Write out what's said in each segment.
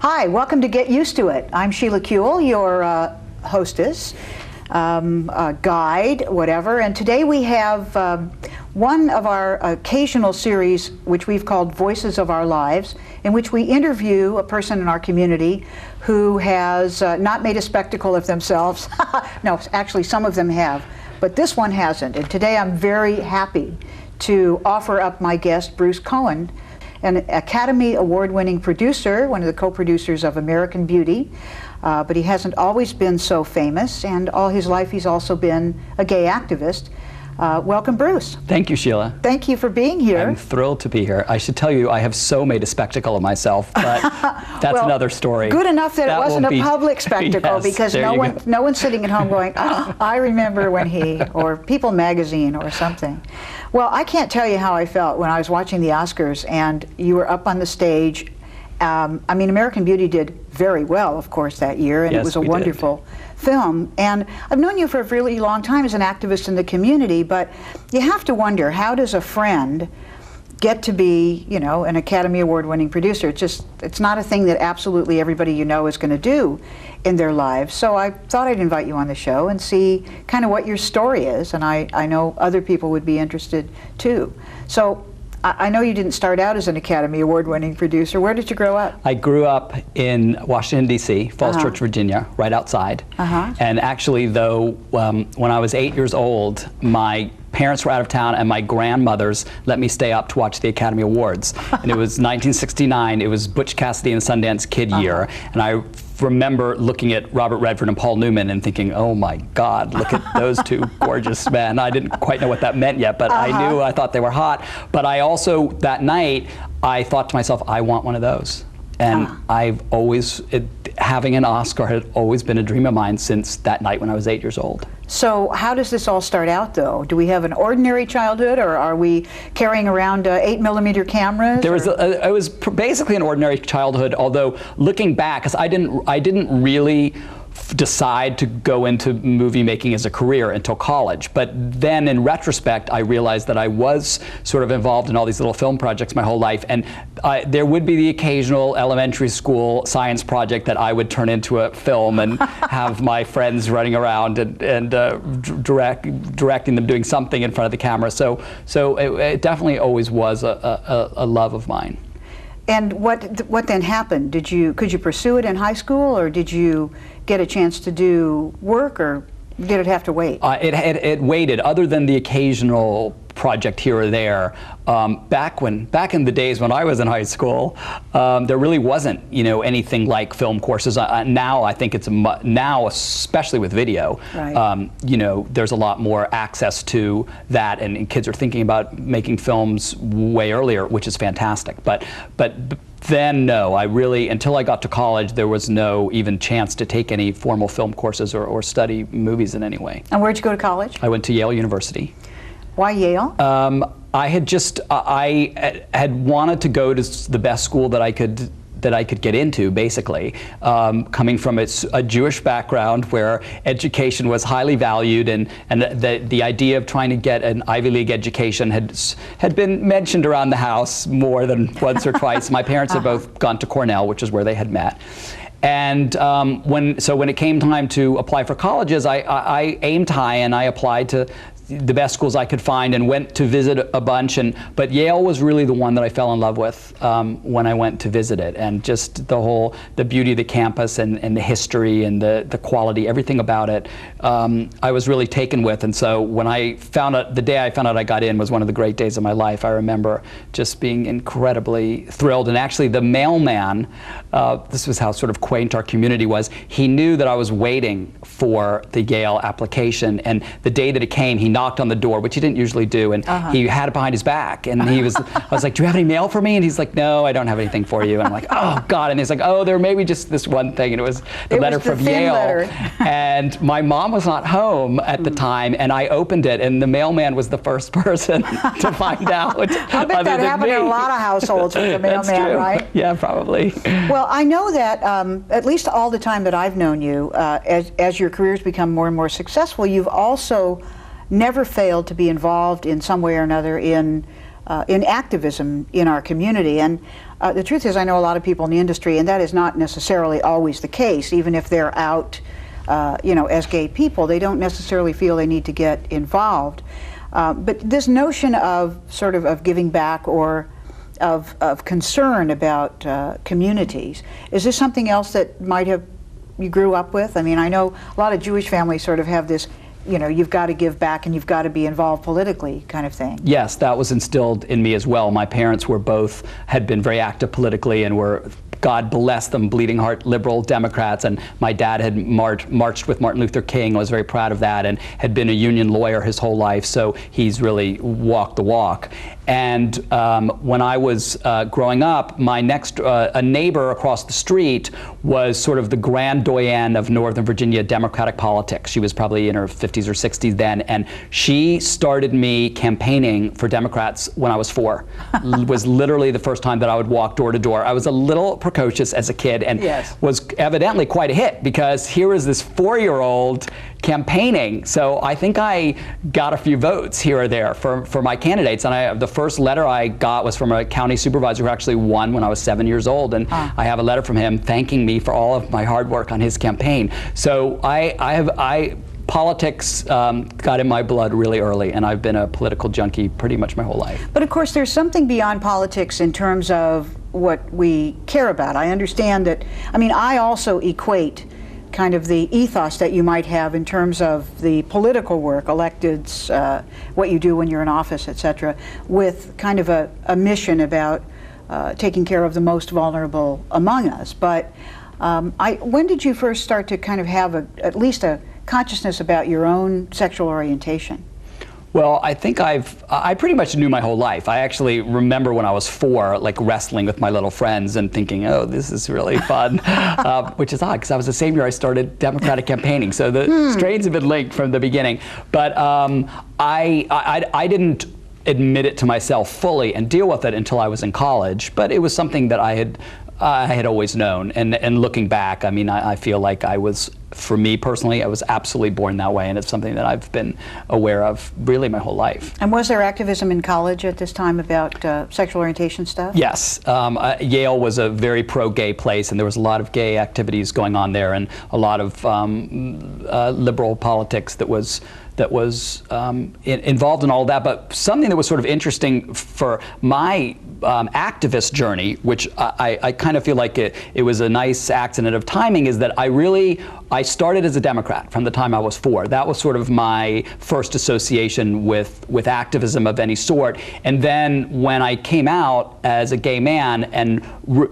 Hi, welcome to Get Used to It. I'm Sheila Kuehl, your hostess, guide, whatever, and today we have one of our occasional series which we've called Voices of Our Lives, in which we interview a person in our community who has not made a spectacle of themselves. No, actually some of them have, but this one hasn't. And today I'm very happy to offer up my guest, Bruce Cohen, an Academy Award-winning producer, one of the co-producers of American Beauty, but he hasn't always been so famous, and all his life he's also been a gay activist. Welcome, Bruce. Thank you, Sheila. Thank you for being here. I'm thrilled to be here. I should tell you, I have so made a spectacle of myself, but that's well, another story. Good enough that it wasn't a public spectacle, yes, because no one's sitting at home going, oh, I remember when he, or People magazine or something. Well, I can't tell you how I felt when I was watching the Oscars and you were up on the stage. I mean, American Beauty did very well, of course, that year, and yes, it was a wonderful film. And I've known you for a really long time as an activist in the community, but you have to wonder, how does a friend get to be, you know, an Academy Award-winning producer? It's not a thing that absolutely everybody you know is going to do in their lives. So I thought I'd invite you on the show and see kind of what your story is, and I know other people would be interested too. So I know you didn't start out as an Academy Award-winning producer. Where did you grow up? I grew up in Washington, D.C., Falls Church, Virginia, right outside. And actually, though, when I was 8 years old, my parents were out of town and my grandmothers let me stay up to watch the Academy Awards. And it was 1969. It was Butch Cassidy and the Sundance Kid year. And I remember looking at Robert Redford and Paul Newman and thinking, oh my God, look at those two gorgeous men. I didn't quite know what that meant yet, but I thought they were hot. But I also, that night, I thought to myself, I want one of those. And I've always, having an Oscar had always been a dream of mine since that night when I was 8 years old. So how does this all start out, though? Do we have an ordinary childhood, or are we carrying around 8mm cameras? There was it was basically an ordinary childhood, although looking back, because I didn't really decide to go into movie making as a career until college. But then in retrospect, I realized that I was sort of involved in all these little film projects my whole life, and there would be the occasional elementary school science project that I would turn into a film and have my friends running around and directing them doing something in front of the camera. So it definitely always was a love of mine. And what then happened? Could you pursue it in high school, or did you get a chance to do work, or did it have to wait? It waited, other than the occasional project here or there. Back in the days when I was in high school, there really wasn't, you know, anything like film courses. Now I think it's now, especially with video, right. You know, there's a lot more access to that, and kids are thinking about making films way earlier, which is fantastic. But then, no, until I got to college, there was no even chance to take any formal film courses or study movies in any way. And where'd you go to college? I went to Yale University. Why Yale? I had wanted to go to the best school that I could get into, basically, coming from a Jewish background where education was highly valued, and the idea of trying to get an Ivy League education had been mentioned around the house more than once or twice. My parents had both gone to Cornell, which is where they had met. And when it came time to apply for colleges, I aimed high and I applied to the best schools I could find and went to visit a bunch, but Yale was really the one that I fell in love with when I went to visit it, and just the beauty of the campus and the history and the quality, everything about it, I was really taken with. And so when the day I found out I got in was one of the great days of my life. I remember just being incredibly thrilled. And actually the mailman, this was how sort of quaint our community was, he knew that I was waiting for the Yale application, and the day that it came, he knocked on the door, which he didn't usually do, and he had it behind his back, and I was like, do you have any mail for me? And he's like, no, I don't have anything for you. And I'm like, oh God. And he's like, oh, there may be just this one thing, and it was the letter from Yale. And my mom was not home at the time, and I opened it, and the mailman was the first person to find out. I bet that happened in a lot of households with the mailman, right? Yeah, probably. Well, I know that at least all the time that I've known you, as your career's become more and more successful, you've also never failed to be involved in some way or another in activism in our community. And the truth is I know a lot of people in the industry, and that is not necessarily always the case. Even if they're out, as gay people, they don't necessarily feel they need to get involved. But this notion of sort of giving back or of concern about communities, is this something else that you grew up with? I mean, I know a lot of Jewish families sort of have this, you've got to give back and you've got to be involved politically kind of thing. Yes, that was instilled in me as well. My parents had been very active politically and were, God bless them, bleeding heart liberal Democrats, and my dad had marched with Martin Luther King. I was very proud of that, and had been a union lawyer his whole life, so he's really walked the walk. And when I was growing up, my a neighbor across the street was sort of the grand doyenne of Northern Virginia Democratic politics. She was probably in her 50s or 60s then, and she started me campaigning for Democrats when I was 4. It was literally the first time that I would walk door to door. I was a little precocious as a kid, and was evidently quite a hit, because here is this 4-year-old campaigning. So I think I got a few votes here or there for my candidates, and the first letter I got was from a county supervisor who actually won when I was 7 years old, and I have a letter from him thanking me for all of my hard work on his campaign. So politics got in my blood really early, and I've been a political junkie pretty much my whole life. But of course there's something beyond politics in terms of what we care about. I understand that, I also equate kind of the ethos that you might have in terms of the political work, electeds, what you do when you're in office, etc., with kind of a mission about taking care of the most vulnerable among us. But when did you first start to kind of have at least a consciousness about your own sexual orientation? Well, I think I pretty much knew my whole life. I actually remember when I was 4, like wrestling with my little friends and thinking, oh, this is really fun, which is odd because I was the same year I started Democratic campaigning. So the strains have been linked from the beginning. But I didn't admit it to myself fully and deal with it until I was in college. But it was something that I had always known. And looking back, I feel like for me personally, I was absolutely born that way, and it's something that I've been aware of really my whole life. And was there activism in college at this time about sexual orientation stuff? Yes. Yale was a very pro-gay place, and there was a lot of gay activities going on there, and a lot of liberal politics that was involved in all that. But something that was sort of interesting for my activist journey, which I kind of feel like it was a nice accident of timing, is that I started as a Democrat from the time I was 4. That was sort of my first association with activism of any sort. And then when I came out as a gay man, and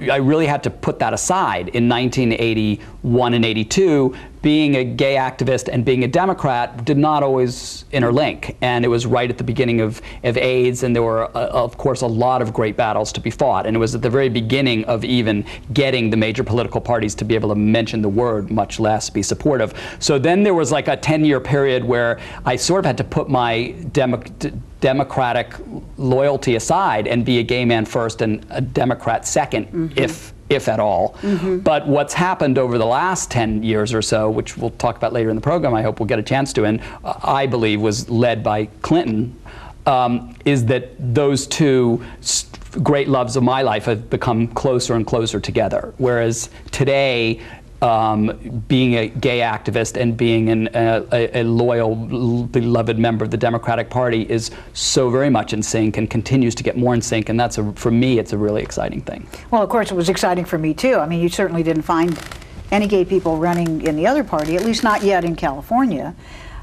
I really had to put that aside in 1981 and 82, being a gay activist and being a Democrat did not always interlink. And it was right at the beginning of AIDS, and there were, of course, a lot of great battles to be fought. And it was at the very beginning of even getting the major political parties to be able to mention the word, much less be supportive. So then there was like a 10-year period where I sort of had to put my Democratic loyalty aside and be a gay man first and a Democrat second, if at all. But what's happened over the last 10 years or so, which we'll talk about later in the program, I hope we'll get a chance to, and I believe was led by Clinton, is that those two great loves of my life have become closer and closer together. Whereas today, being a gay activist and being a loyal, beloved member of the Democratic Party is so very much in sync and continues to get more in sync, and for me, it's a really exciting thing. Well, of course, it was exciting for me too. You certainly didn't find any gay people running in the other party, at least not yet in California.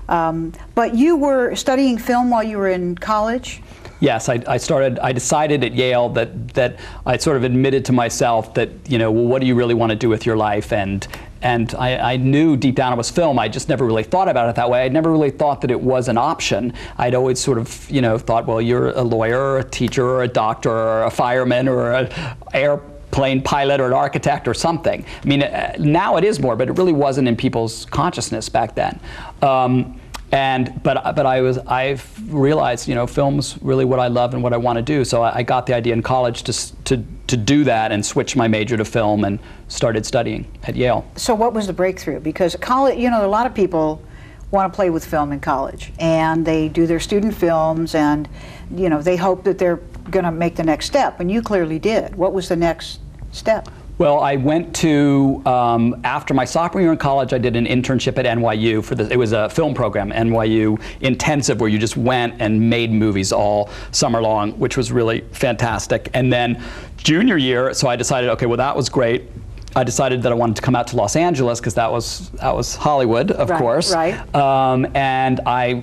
But you were studying film while you were in college? Yes, I decided at Yale that I sort of admitted to myself that, well, what do you really want to do with your life? And I knew deep down it was film. I just never really thought about it that way. I'd never really thought that it was an option. I'd always sort of, thought, well, you're a lawyer or a teacher or a doctor or a fireman or an airplane pilot or an architect or something. Now it is more, but it really wasn't in people's consciousness back then. But I've realized, film's really what I love and what I want to do. So I got the idea in college to do that and switch my major to film and started studying at Yale. So what was the breakthrough? Because college, a lot of people want to play with film in college, and they do their student films, and they hope that their going to make the next step, and you clearly did. What was the next step? Well, I went to, after my sophomore year in college, I did an internship at NYU it was a film program, NYU Intensive, where you just went and made movies all summer long, which was really fantastic. And then junior year, so I decided, okay, well, that was great. I decided that I wanted to come out to Los Angeles because that was Hollywood, of course. Right. And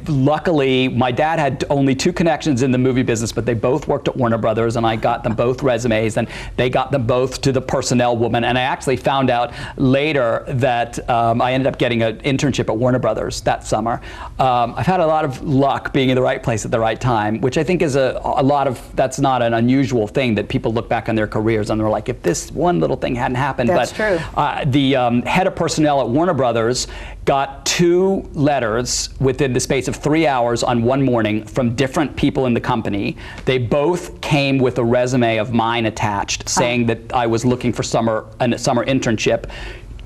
luckily, my dad had only 2 connections in the movie business, but they both worked at Warner Brothers, and I got them both resumes, and they got them both to the personnel woman. And I actually found out later that I ended up getting an internship at Warner Brothers that summer. I've had a lot of luck being in the right place at the right time, which I think is that's not an unusual thing, that people look back on their careers and they're like, if this one little thing hadn't happened. That's true. The head of personnel at Warner Brothers got 2 letters within the space of 3 hours on one morning from different people in the company. They both came with a resume of mine attached, saying that I was looking for a summer internship.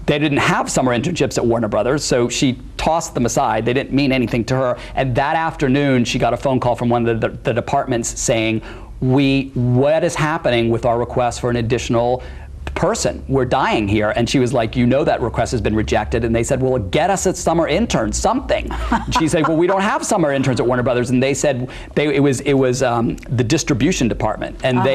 They didn't have summer internships at Warner Brothers, so she tossed them aside. They didn't mean anything to her. And that afternoon, she got a phone call from one of the departments saying, what is happening with our request for an additional person? We're dying here. And she was like, you know that request has been rejected. And they said, well, get us a summer intern, something. And she said, well, we don't have summer interns at Warner Brothers. And they said it was the distribution department. And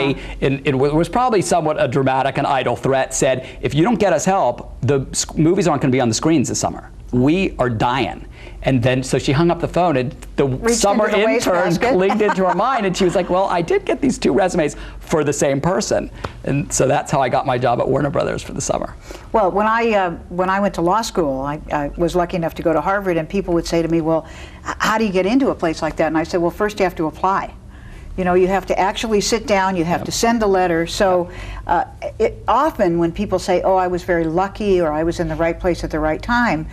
it was probably somewhat a dramatic and idle threat, said, if you don't get us help, the movies aren't going to be on the screens this summer. We are dying. And then, so she hung up the phone, and the summer intern clinged into her mind, and she was like, well, I did get these 2 resumes for the same person. And so that's how I got my job at Warner Brothers for the summer. Well, when I went to law school, I was lucky enough to go to Harvard, and people would say to me, well, how do you get into a place like that? And I said, well, first you have to apply. You know, you have to actually sit down, you have to send a letter. So often when people say, oh, I was very lucky, or I was in the right place at the right time,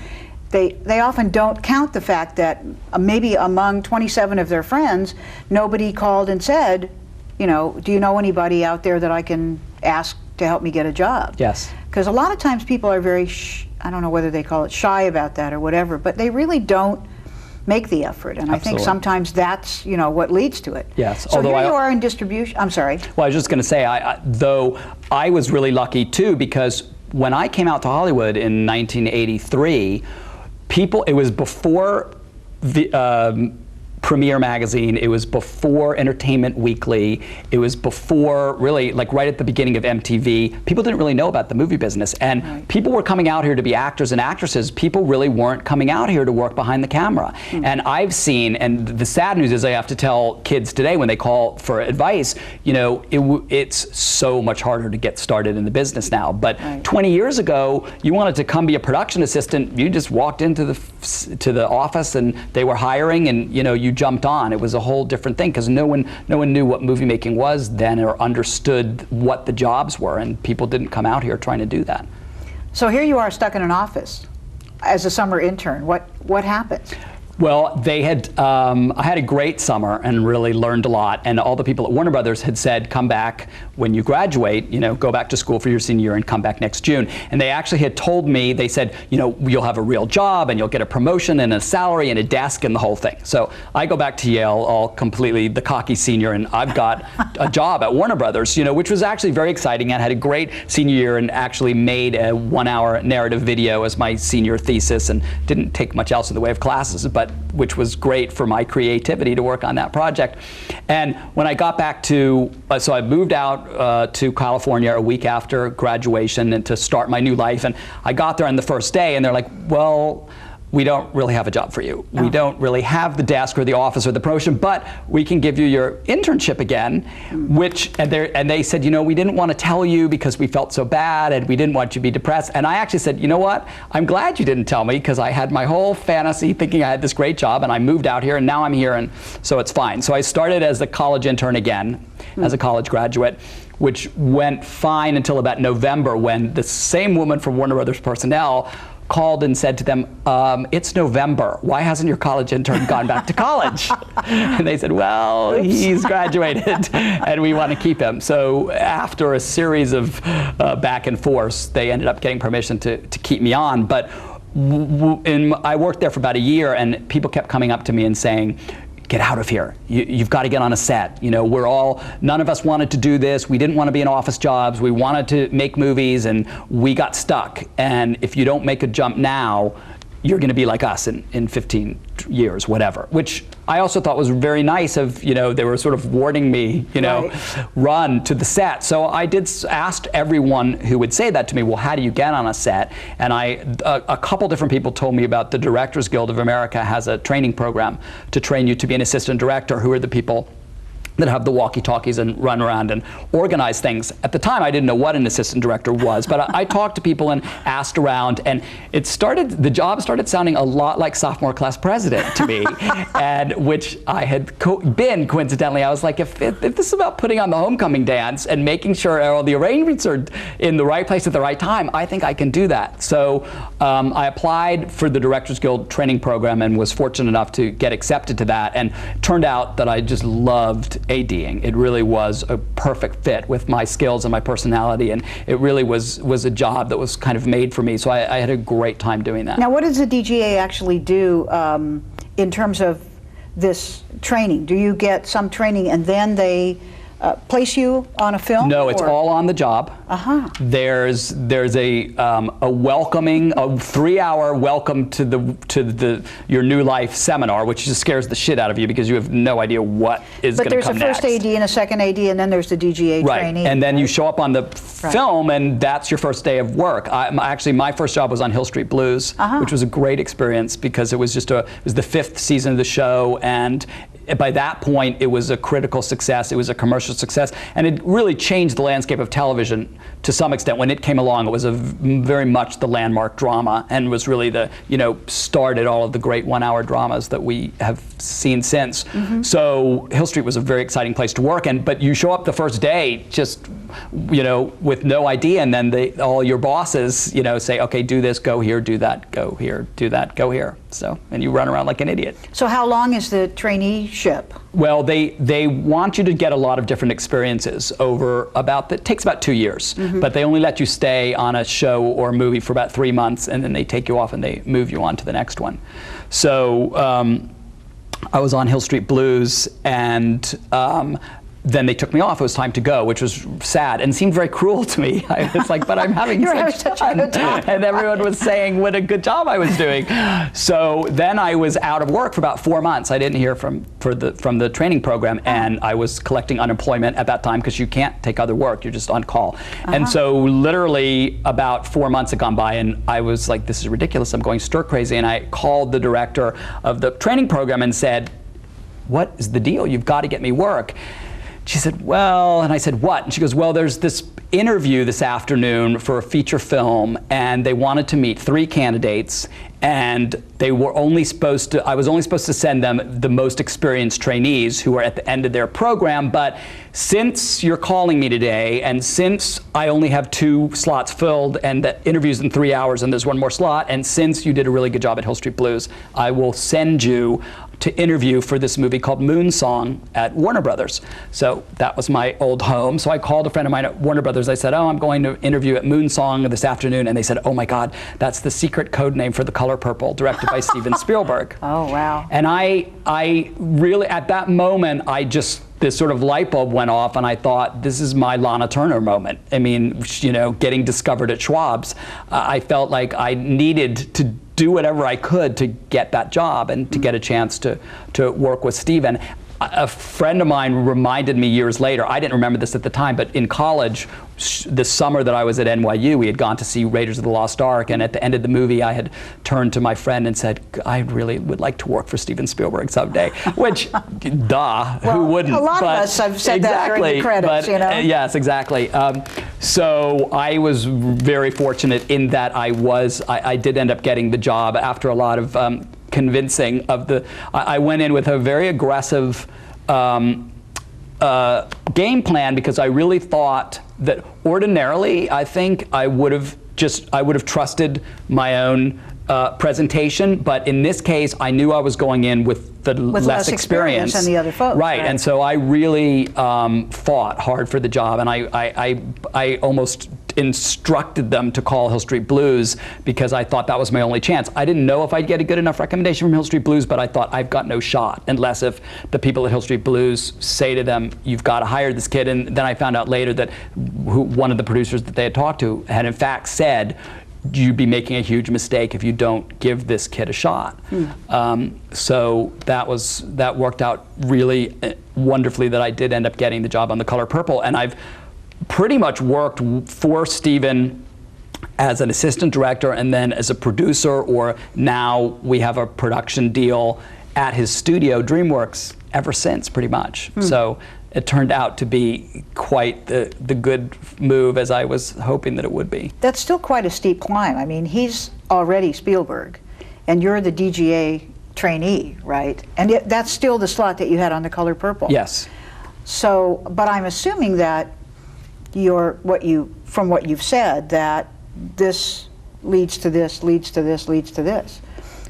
they often don't count the fact that maybe among 27 of their friends, nobody called and said, you know, do you know anybody out there that I can ask to help me get a job? Yes. Because a lot of times people are very, I don't know whether they call it shy about that or whatever, but they really don't make the effort. And I think sometimes that's, you know, what leads to it. Yes. So here you are in distribution. I'm sorry. Well, I was just going to say, though I was really lucky too, because when I came out to Hollywood in 1983, it was before the Premiere Magazine, it was before Entertainment Weekly, it was before, really, like right at the beginning of MTV. People didn't really know about the movie business, and people were coming out here to be actors and actresses. People really weren't coming out here to work behind the camera. And I've seen, and the sad news is I have to tell kids today when they call for advice, you know, it's so much harder to get started in the business now. But 20 years ago, you wanted to come be a production assistant, you just walked into the office and they were hiring, and you know, you jumped on. It was a whole different thing because no one knew what movie making was then, or understood what the jobs were, and people didn't come out here trying to do that. So here you are stuck in an office as a summer intern. What happened? Well, they had, I had a great summer and really learned a lot, and all the people at Warner Brothers had said, come back when you graduate, you know, go back to school for your senior year and come back next June. And they actually had told me, they said, you know, you'll have a real job and you'll get a promotion and a salary and a desk and the whole thing. So I go back to Yale, all completely the cocky senior, and I've got a job at Warner Brothers, you know, which was actually very exciting. I had a great senior year and actually made a 1-hour narrative video as my senior thesis, and didn't take much else in the way of classes, but which was great for my creativity to work on that project. And when I got back to, so I moved out to California a week after graduation and to start my new life, and I got there on the first day and they're like, well, we don't really have a job for you. We don't really have the desk or the office or the promotion, but we can give you your internship again, and they said, you know, we didn't want to tell you because we felt so bad and we didn't want you to be depressed. And I actually said, you know what, I'm glad you didn't tell me, because I had my whole fantasy thinking I had this great job, and I moved out here and now I'm here, and so it's fine. So I started as a college intern again, as a college graduate, which went fine until about November, when the same woman from Warner Brothers personnel called and said to them, it's November, why hasn't your college intern gone back to college? And they said, well, he's graduated and we want to keep him. So after a series of back and forth, they ended up getting permission to keep me on. But I worked there for about a year, and people kept coming up to me and saying, get out of here. You've got to get on a set. You know, none of us wanted to do this. We didn't want to be in office jobs. We wanted to make movies, and we got stuck. And if you don't make a jump now, you're going to be like us in 15 years, whatever. Which I also thought was very nice of, you know, they were sort of warning me, you know, run to the set. So I asked everyone who would say that to me, well, how do you get on a set? And a couple different people told me about the Directors Guild of America has a training program to train you to be an assistant director, who are the people that have the walkie-talkies and run around and organize things. At the time, I didn't know what an assistant director was, but I talked to people and asked around, and the job started sounding a lot like sophomore class president to me, and which I had been coincidentally. I was like, if this is about putting on the homecoming dance and making sure all the arrangements are in the right place at the right time, I think I can do that. So I applied for the Directors Guild training program and was fortunate enough to get accepted to that, and it turned out that I just loved ADing. It really was a perfect fit with my skills and my personality, and it really was a job that was kind of made for me. So I had a great time doing that. Now, what does the DGA actually do in terms of this training? Do you get some training and then they place you on a film? No, it's all on the job. There's a welcoming, a 3-hour welcome to your new life seminar, which just scares the shit out of you because you have no idea what is going to come next. But there's a first AD and a second AD, and then there's the DGA trainee. And then you show up on the film, and that's your first day of work. Actually, my first job was on Hill Street Blues, which was a great experience because it was just it was the 5th season of the show, and by that point, it was a critical success. It was a commercial success, and it really changed the landscape of television to some extent. When it came along, it was very much the landmark drama, and was really started all of the great 1-hour dramas that we have seen since. So Hill Street was a very exciting place to work, but you show up the first day just, with no idea, and then all your bosses, say, okay, do this, go here, do that, go here, do that, go here. So, and you run around like an idiot. So how long is the traineeship? Well, they want you to get a lot of different experiences it takes about 2 years, but they only let you stay on a show or movie for about 3 months, and then they take you off and they move you on to the next one. So I was on Hill Street Blues, and then they took me off. It was time to go, which was sad and seemed very cruel to me. I was like, but I'm having such a good time. And everyone was saying what a good job I was doing. So then I was out of work for about 4 months. I didn't hear from the training program, and I was collecting unemployment at that time because you can't take other work. You're just on call. And so literally about 4 months had gone by, and I was like, this is ridiculous. I'm going stir crazy. And I called the director of the training program and said, what is the deal? You've got to get me work. She said, well, and I said, what? And she goes, well, there's this interview this afternoon for a feature film, and they wanted to meet 3 candidates, and I was only supposed to send them the most experienced trainees who are at the end of their program, but since you're calling me today, and since I only have 2 slots filled, and the interview's in 3 hours, and there's 1 more slot, and since you did a really good job at Hill Street Blues, I will send you to interview for this movie called Moon Song at Warner Brothers. So that was my old home. So I called a friend of mine at Warner Brothers. I said, oh, I'm going to interview at Moon Song this afternoon. And they said, oh my God, that's the secret code name for The Color Purple, directed by Steven Spielberg. Oh, wow. And I really, at that moment, this sort of light bulb went off, and I thought, this is my Lana Turner moment. I mean, getting discovered at Schwab's, I felt like I needed to do whatever I could to get that job and to get a chance to work with Steven. A friend of mine reminded me years later, I didn't remember this at the time, but in college, the summer that I was at NYU, we had gone to see Raiders of the Lost Ark, and at the end of the movie, I had turned to my friend and said, I really would like to work for Steven Spielberg someday, which, who wouldn't? A lot of us have said that during the credits, Yes, exactly. So I was very fortunate in that I did end up getting the job after a lot of convincing I went in with a very aggressive game plan, because I really thought that ordinarily, I think I would have trusted my own presentation, but in this case, I knew I was going in with less experience than the other folks. Right, and so I really fought hard for the job, and I almost instructed them to call Hill Street Blues because I thought that was my only chance. I didn't know if I'd get a good enough recommendation from Hill Street Blues, but I thought I've got no shot unless if the people at Hill Street Blues say to them, you've got to hire this kid. And then I found out later that one of the producers that they had talked to had in fact said, you'd be making a huge mistake if you don't give this kid a shot. So that worked out really wonderfully that I did end up getting the job on The Color Purple. And I've pretty much worked for Steven as an assistant director and then as a producer, or now we have a production deal at his studio, DreamWorks, ever since, pretty much. So it turned out to be quite the good move, as I was hoping that it would be. That's still quite a steep climb. I mean, he's already Spielberg, and you're the DGA trainee, right? And that's still the slot that you had on The Color Purple. Yes. So, but I'm assuming that from what you've said, that this leads to this, leads to this, leads to this.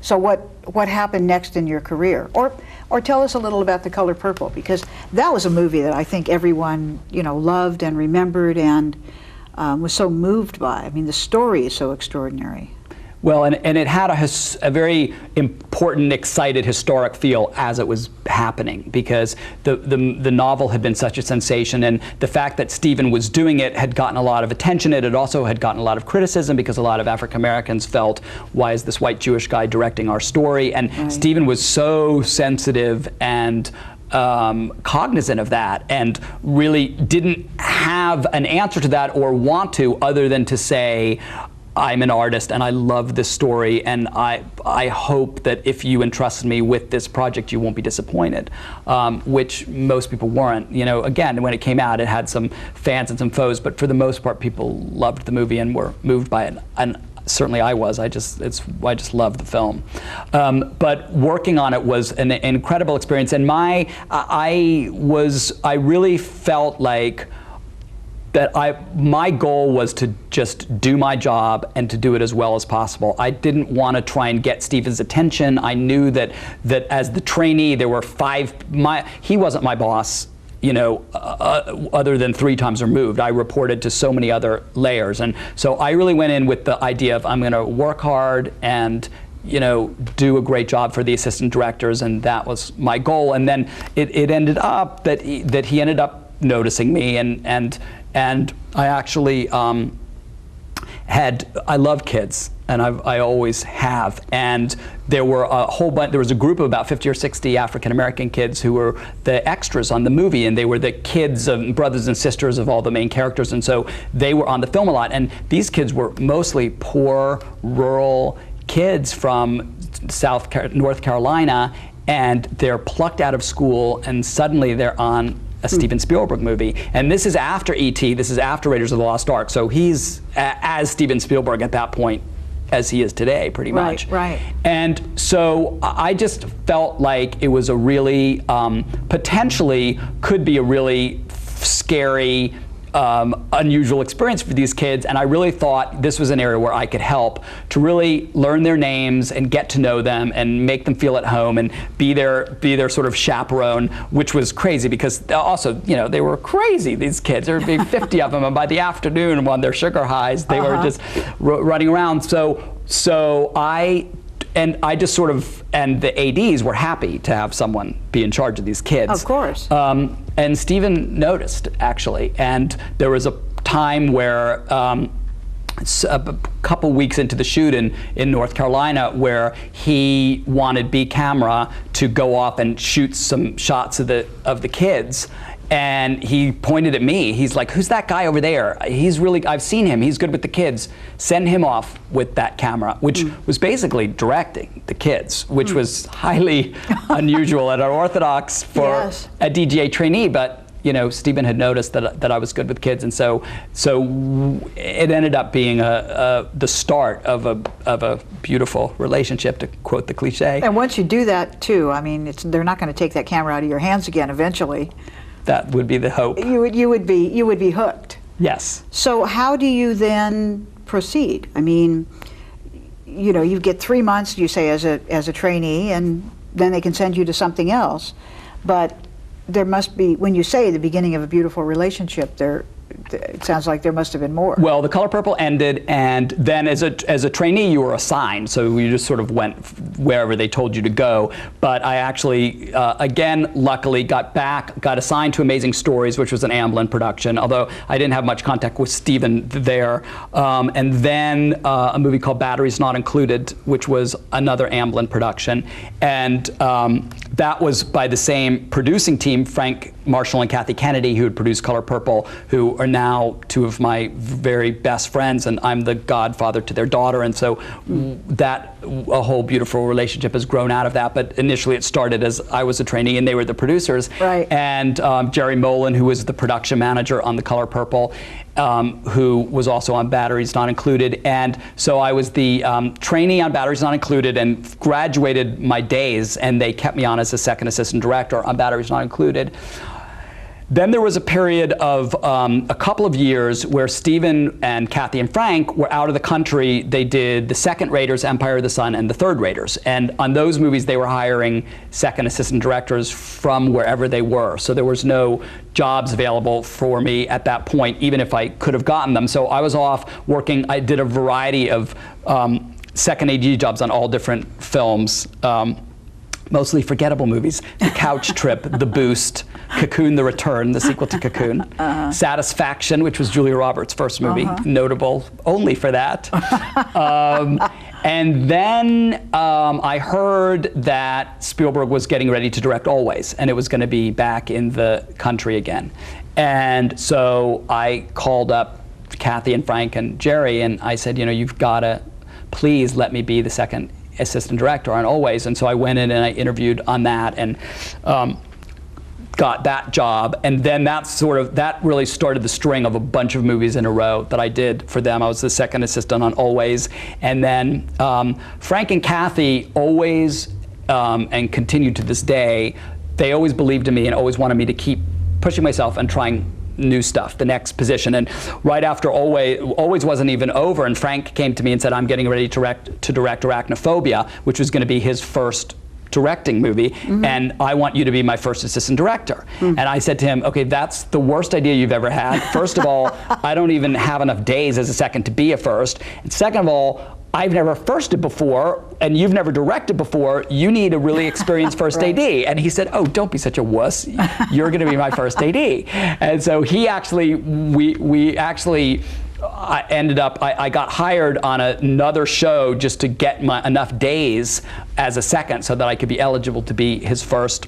So what happened next in your career? Or tell us a little about The Color Purple, because that was a movie that I think everyone, loved and remembered and was so moved by. I mean, the story is so extraordinary. Well, and it had a very important, excited, historic feel as it was happening, because the novel had been such a sensation, and the fact that Steven was doing it had gotten a lot of attention. It also had gotten a lot of criticism because a lot of African Americans felt, why is this white Jewish guy directing our story? And right. Steven was so sensitive and cognizant of that, and really didn't have an answer to that or want to, other than to say, I'm an artist and I love this story, and I hope that if you entrusted me with this project, you won't be disappointed, which most people weren't. Again, when it came out, it had some fans and some foes, but for the most part, people loved the movie and were moved by it. And certainly I was. I just loved the film. But working on it was an incredible experience, and I really felt like that my goal was to just do my job and to do it as well as possible. I didn't want to try and get Steven's attention. I knew that as the trainee, there were he wasn't my boss, other than 3 times removed. I reported to so many other layers. And so I really went in with the idea of, I'm going to work hard and do a great job for the assistant directors, and that was my goal. And then it ended up that he ended up noticing me, and I actually I love kids, and I always have. And there were a whole bunch. There was a group of about 50 or 60 African American kids who were the extras on the movie, and they were the kids of brothers and sisters of all the main characters. And so they were on the film a lot. And these kids were mostly poor, rural kids from North Carolina, and they're plucked out of school, and suddenly they're on a Steven Spielberg movie. And this is after E.T., this is after Raiders of the Lost Ark, so he's as Steven Spielberg at that point as he is today, pretty much. Right. And so I just felt like it was a really, potentially could be a really scary, unusual experience for these kids, and I really thought this was an area where I could help to really learn their names and get to know them and make them feel at home and be their sort of chaperone, which was crazy because also, they were crazy, these kids. There would be 50 of them, and by the afternoon, on their sugar highs, they were just running around. So I just sort of, and the ADs were happy to have someone be in charge of these kids. Of course. And Steven noticed, actually, and there was a time where a couple weeks into the shoot in North Carolina, where he wanted B camera to go off and shoot some shots of the kids. And he pointed at me. He's like, who's that guy over there? I've seen him. He's good with the kids. Send him off with that camera, which was basically directing the kids, which was highly unusual and unorthodox for a DGA trainee. But Steven had noticed that I was good with kids, and so it ended up being the start of a beautiful relationship, to quote the cliche. And once you do that too, I mean, they're not going to take that camera out of your hands again eventually. That would be the hope. You would be hooked. Yes. So how do you then proceed? I mean, you get 3 months, you say, as a trainee, and then they can send you to something else. But there must be, when you say the beginning of a beautiful relationship, there it sounds like there must have been more. Well, The Color Purple ended, and then as a trainee, you were assigned, so you just sort of went wherever they told you to go. But I actually, again, luckily got assigned to Amazing Stories, which was an Amblin production, although I didn't have much contact with Stephen there. And then a movie called Batteries Not Included, which was another Amblin production. And that was by the same producing team, Frank Marshall and Kathy Kennedy, who had produced Color Purple, who are now two of my very best friends, and I'm the godfather to their daughter. And so a whole beautiful relationship has grown out of that. But initially it started as I was a trainee and they were the producers. Right. And Jerry Molen, who was the production manager on The Color Purple, who was also on Batteries Not Included. And so I was the trainee on Batteries Not Included and graduated my days, and they kept me on as a second assistant director on Batteries Not Included. Then there was a period of a couple of years where Stephen and Kathy and Frank were out of the country. They did the second Raiders, Empire of the Sun, and the third Raiders. And on those movies, they were hiring second assistant directors from wherever they were. So there was no jobs available for me at that point, even if I could have gotten them. So I was off working. I did a variety of second AD jobs on all different films. Mostly forgettable movies. The Couch Trip, The Boost, Cocoon the Return, the sequel to Cocoon, Satisfaction, which was Julia Roberts' first movie, notable only for that. And then I heard that Spielberg was getting ready to direct Always, and it was going to be back in the country again. And so I called up Kathy and Frank and Jerry, and I said, you know, you've got to please let me be the second assistant director on Always. And so I went in and I interviewed on that and got that job. And then that really started the string of a bunch of movies in a row that I did for them. I was the second assistant on Always. And then Frank and Kathy always, and continue to this day, they always believed in me and always wanted me to keep pushing myself and trying new stuff, the next position. And right after Always wasn't even over, and Frank came to me and said, I'm getting ready to direct Arachnophobia, which was going to be his first directing movie, and I want you to be my first assistant director. And I said to him, okay, that's the worst idea you've ever had. First of all, I don't even have enough days as a second to be a first. And second of all, I've never firsted before, and you've never directed before. You need a really experienced first AD. And he said, oh, don't be such a wuss. You're going to be my first AD. And so he actually, I ended up, I got hired on another show just to get enough days as a second so that I could be eligible to be his first.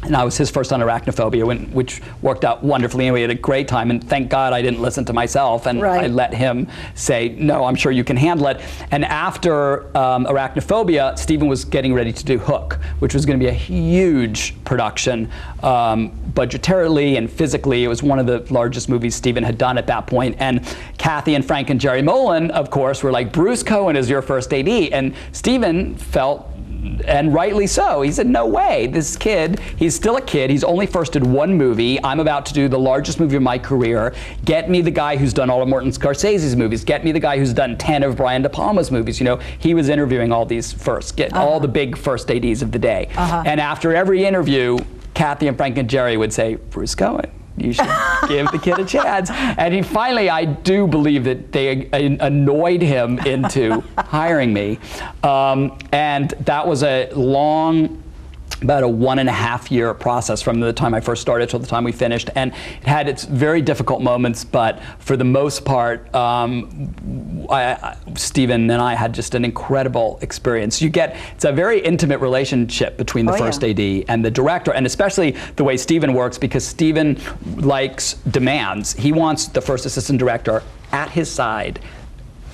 And I was his first on Arachnophobia, which worked out wonderfully, and we had a great time. And thank God I didn't listen to myself, and I let him say, no, I'm sure you can handle it. And after Arachnophobia, Stephen was getting ready to do Hook, which was going to be a huge production. Budgetarily and physically, it was one of the largest movies Stephen had done at that point. And Kathy and Frank and Jerry Molen, of course, were like, Bruce Cohen is your first AD. And Stephen felt, and rightly so, he said, no way, this kid, he's still a kid, he's only firsted one movie, I'm about to do the largest movie of my career, get me the guy who's done all of Martin Scorsese's movies, get me the guy who's done 10 of Brian De Palma's movies. You know, he was interviewing all these first, get all the big first ADs of the day. And after every interview, Kathy and Frank and Jerry would say, Bruce Cohen, you should give the kid a chance. And he finally, I do believe that they annoyed him into hiring me. And that was a long, about a 1.5 year process from the time I first started till the time we finished. And it had its very difficult moments, but for the most part, Stephen and I had just an incredible experience. It's a very intimate relationship between the first AD and the director, and especially the way Stephen works, because Stephen demands. He wants the first assistant director at his side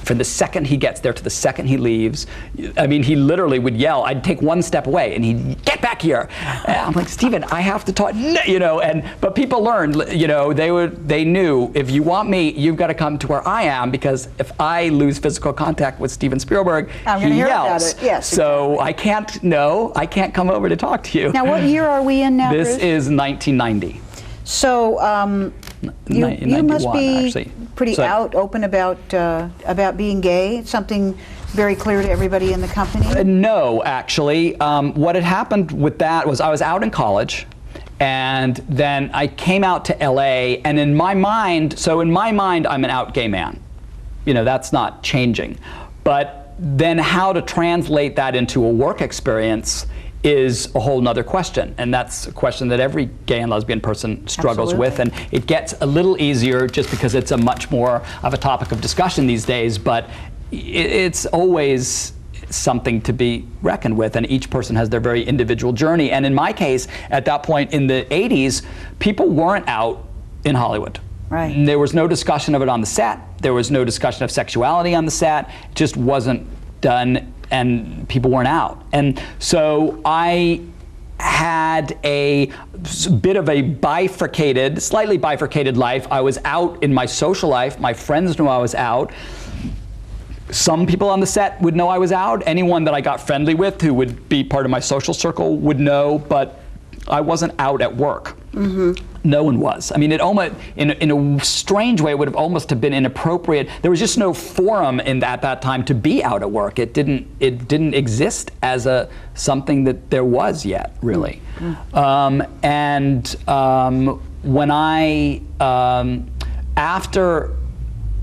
from the second he gets there to the second he leaves. I mean, he literally would yell. I'd take one step away, and he'd get back here. And I'm like, Stephen, I have to talk, you know. But people learned, you know, they knew, if you want me, you've got to come to where I am, because if I lose physical contact with Steven Spielberg, he yells. Yes, so I can't come over to talk to you. Now, what year are we in now, This Bruce? is 1990. So you must be actually. pretty open about being gay. It's something very clear to everybody in the company. No, actually. What had happened with that was I was out in college, And then I came out to LA, and in my mind, I'm an out gay man. You know, that's not changing. But then how to translate that into a work experience is a whole nother question. And that's a question that every gay and lesbian person struggles with. And it gets a little easier just because it's a much more of a topic of discussion these days, but it's always something to be reckoned with, and each person has their very individual journey. And in my case, at that point in the 80s, people weren't out in Hollywood. Right. There was no discussion of it on the set. There was no discussion of sexuality on the set. It just wasn't done, and people weren't out. And so I had a bit of a slightly bifurcated life. I was out in my social life. My friends knew I was out. Some people on the set would know I was out. Anyone that I got friendly with who would be part of my social circle would know, but I wasn't out at work. No one was. I mean, it almost, in a strange way, it would have almost have been inappropriate. There was just no forum at that time to be out at work. It didn't exist as something that there was yet, really. When I, after